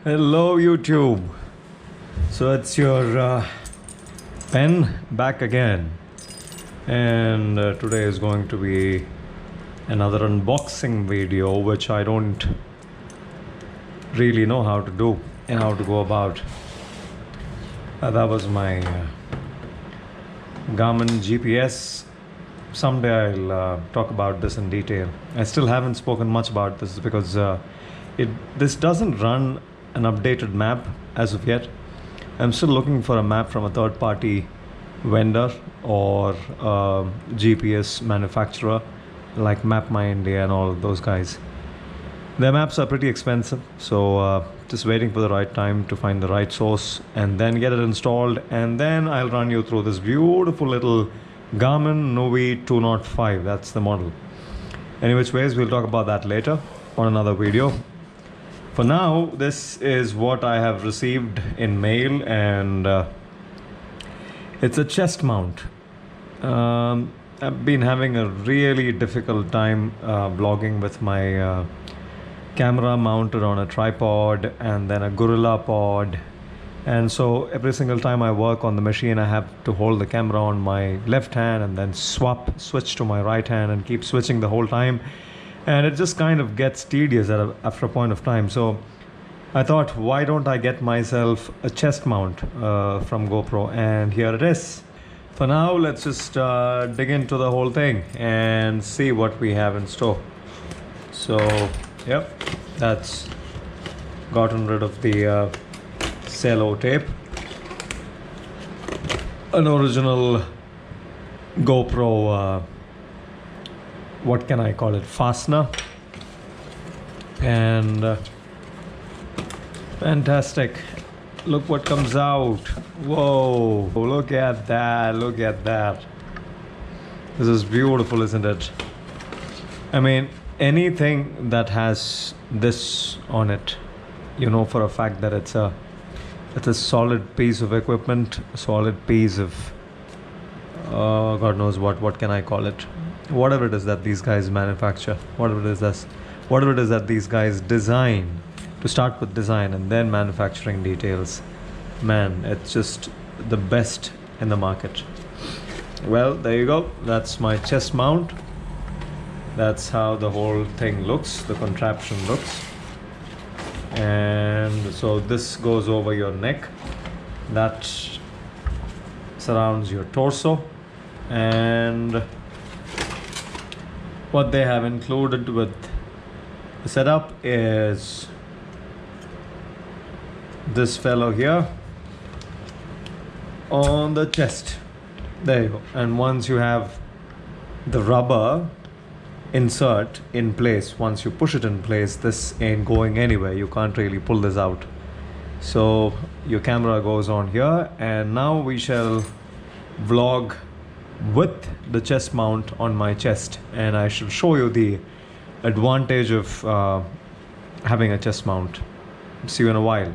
Hello YouTube. So it's your pen back again, and today is going to be another unboxing video which I don't really know how to do and how to go about. That was my Garmin GPS. Someday I'll talk about this in detail. I still haven't spoken much about this because this doesn't run an updated map as of yet. I'm still looking for a map from a third-party vendor or GPS manufacturer like Map My India and all of those guys. Their maps are pretty expensive, so just waiting for the right time to find the right source and then get it installed, and then I'll run you through this beautiful little Garmin Novi 205. That's the model. Any which ways, we'll talk about that later on another video. For now, this is what I have received in mail, and it's a chest mount. I've been having a really difficult time vlogging with my camera mounted on a tripod and then a gorilla pod, and so every single time I work on the machine I have to hold the camera on my left hand and then switch to my right hand and keep switching the whole time, and it just kind of gets tedious after a point of time. So I thought, why don't I get myself a chest mount from GoPro, and here it is. For now, let's just dig into the whole thing and see what we have in store. So yep, that's gotten rid of the cello tape. An original GoPro what can I call it, fastener, and fantastic. Look what comes out. Whoa, look at that, look at that. This is beautiful, isn't it? I mean, anything that has this on it, you know for a fact that it's a solid piece of equipment, a solid piece of God knows what can I call it, whatever it is that these guys manufacture, whatever it is that these guys design. To start with design and then manufacturing details, man, it's just the best in the market. Well, there you go. That's my chest mount. That's how the whole thing looks, the contraption looks. And so this goes over your neck, that surrounds your torso, and what they have included with the setup is this fellow here on the chest. There you go. And once you have the rubber insert in place, once you push it in place, this ain't going anywhere. You can't really pull this out. So your camera goes on here, and now we shall vlog with the chest mount on my chest, and I shall show you the advantage of having a chest mount. See you in a while.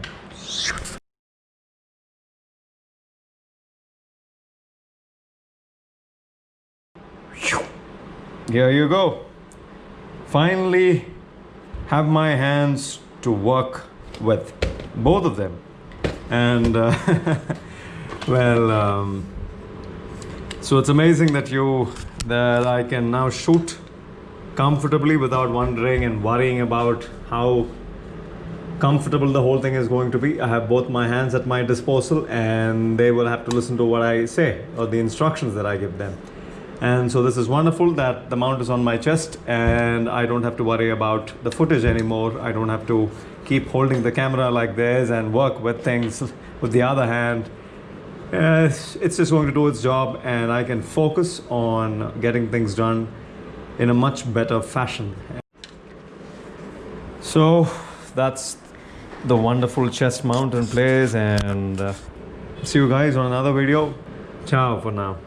Here you go. Finally have my hands to work with, both of them. And well, so it's amazing that I can now shoot comfortably without wondering and worrying about how comfortable the whole thing is going to be. I have both my hands at my disposal, and they will have to listen to what I say or the instructions that I give them. And so this is wonderful that the mount is on my chest and I don't have to worry about the footage anymore. I don't have to keep holding the camera like this and work with things with the other hand. It's just going to do its job, and I can focus on getting things done in a much better fashion. So that's the wonderful chest mount in place, and see you guys on another video. Ciao for now.